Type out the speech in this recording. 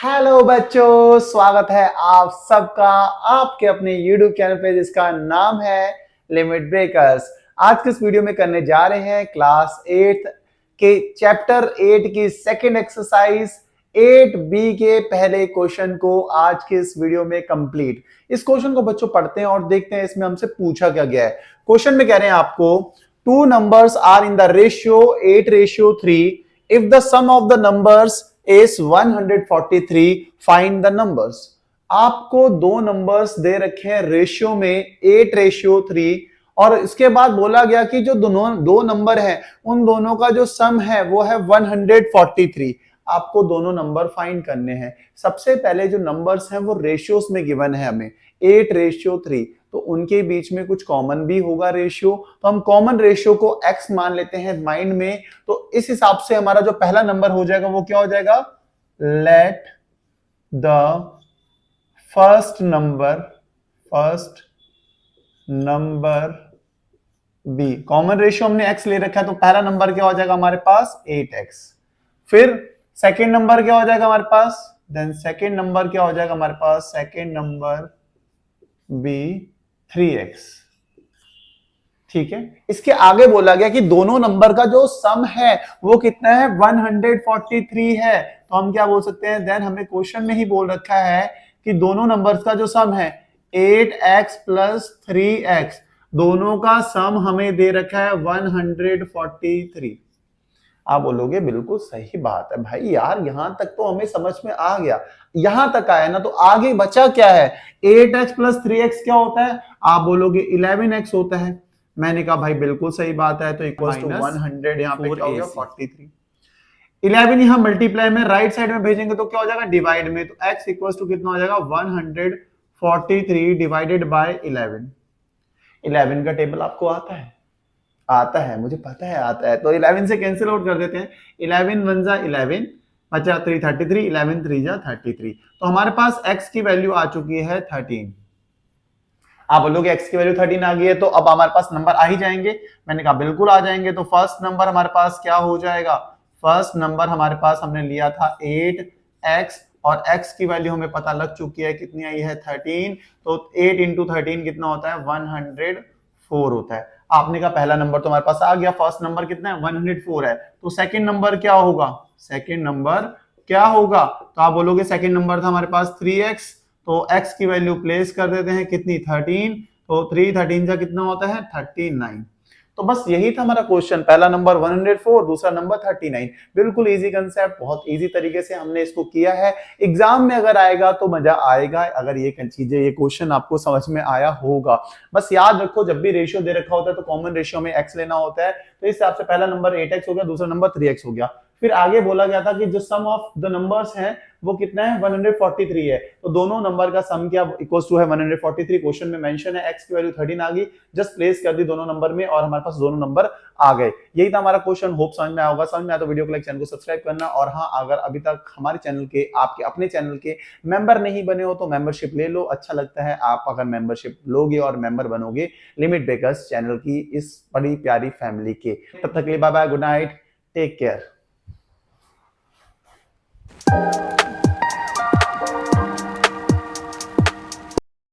Hello बच्चों, स्वागत है आप सबका आपके अपने YouTube चैनल पे जिसका नाम है लिमिट ब्रेकर्स। आज के इस वीडियो में करने जा रहे हैं क्लास 8 के चैप्टर 8 की सेकंड एक्सरसाइज 8B के पहले क्वेश्चन को आज के इस वीडियो में कंप्लीट। इस क्वेश्चन को बच्चों पढ़ते हैं और देखते हैं इसमें हमसे पूछा क्या गया है। क्वेश्चन में कह रहे हैं आपको two numbers are in the ratio 8:3 if the sum of the numbers is 143 find the numbers। आपको दो नंबर्स दे रखे हैं रेशियो में 8:3 और इसके बाद बोला गया कि जो दोनों दो नंबर हैं उन दोनों का जो सम है वो है 143। आपको दोनों नंबर फाइंड करने हैं। सबसे पहले जो नंबर्स हैं वो रेशियोस में गिवन है हमें 8:3, तो उनके बीच में कुछ कॉमन भी होगा रेशियो, तो हम कॉमन रेशियो को x मान लेते हैं माइंड में। तो इस हिसाब से हमारा जो पहला नंबर हो जाएगा वो क्या हो जाएगा, let the first number be. Common ratio हमने x ले रखा है तो पहला नंबर क्या हो जाएगा हमारे पास 8x। फिर सेकेंड नंबर क्या हो जाएगा हमारे पास, देन सेकेंड नंबर क्या हो जाएगा हमारे पास, सेकेंड नंबर बी 3x। ठीक है, इसके आगे बोला गया कि दोनों नंबर का जो सम है वो कितना है 143 है। तो हम क्या बोल सकते हैं, देन हमें क्वेश्चन में ही बोल रखा है कि दोनों नंबर्स का जो सम है 8x प्लस 3x, दोनों का सम हमें दे रखा है 143। आप बोलोगे बिल्कुल सही बात है भाई, यार यहां तक तो हमें समझ में आ गया, यहां तक आया ना, तो आगे बचा क्या है, 8x प्लस 3x क्या होता है, आप बोलोगे 11x होता है। मैंने कहा भाई बिल्कुल सही बात है, तो इक्वल टू 100 यहाँ पे क्या हो गया 43। 11 यहां मल्टीप्लाई में राइट साइड में भेजेंगे तो क्या हो जाएगा डिवाइड में, तो x इक्वल टू कितना हो जाएगा 143 डिवाइडेड बाय 11। 11 का टेबल आपको आता है, आता है मुझे पता है आता है, तो 11 से कैंसिल आउट कर देते हैं। 11 1 जा 11, बचा 3 33, 11 3 जा 33, तो हमारे पास x की वैल्यू आ चुकी है 13। आप बोलोगे x की वैल्यू 13 आ गई है तो अब हमारे पास नंबर आ ही जाएंगे। मैंने कहा बिल्कुल आ जाएंगे। तो फर्स्ट नंबर हमारे पास क्या हो जाएगा, फर्स्ट नंबर हमारे पास हमने लिया था 8x और x की वैल्यू हमें पता लग चुकी है कितनी आई है 13, तो 8 इंटू 13 कितना होता है 104 होता है। आपने कहा पहला नंबर तो हमारे पास आ गया, फर्स्ट नंबर कितना है 104 है, तो सेकंड नंबर क्या होगा, सेकंड नंबर क्या होगा, तो आप बोलोगे सेकंड नंबर था हमारे पास 3x, तो x की वैल्यू प्लेस कर देते हैं कितनी 13, तो 3 13 का कितना होता है 39। तो बस यही था हमारा क्वेश्चन, पहला नंबर 104, दूसरा नंबर 39। बिल्कुल इजी कंसेप्ट, बहुत इजी तरीके से हमने इसको किया है। एग्जाम में अगर आएगा तो मजा आएगा अगर ये चीजें, ये क्वेश्चन आपको समझ में आया होगा। बस याद रखो जब भी रेशियो दे रखा होता है तो कॉमन रेशियो में x लेना होता है, तो इस हिसाब से पहला नंबर 8x हो गया, दूसरा नंबर 3x हो गया। फिर आगे बोला गया था कि जो सम ऑफ द नंबर्स हैं वो कितना है 143 है, तो दोनों नंबर का सम क्या इक्वल्स टू है 143। क्वेश्चन में मेंशन है x की वैल्यू 13 आ गई, जस्ट प्लेस कर दी दोनों नंबर में और हमारे पास दोनों नंबर आ गए। यही था हमारा क्वेश्चन, होप समझ में आया होगा। समझ में आया तो वीडियो को लाइक, चैनल को सब्सक्राइब करना, और हाँ अगर अभी तक हमारे चैनल के आपके अपने चैनल के मेंबर नहीं बने हो तो मेंबरशिप ले लो, अच्छा लगता है आप अगर मेंबरशिप लोगे और मेंबर बनोगे लिमिट ब्रेकर्स चैनल की इस बड़ी प्यारी फैमिली के। तब तक के लिए bye bye, good night, take care.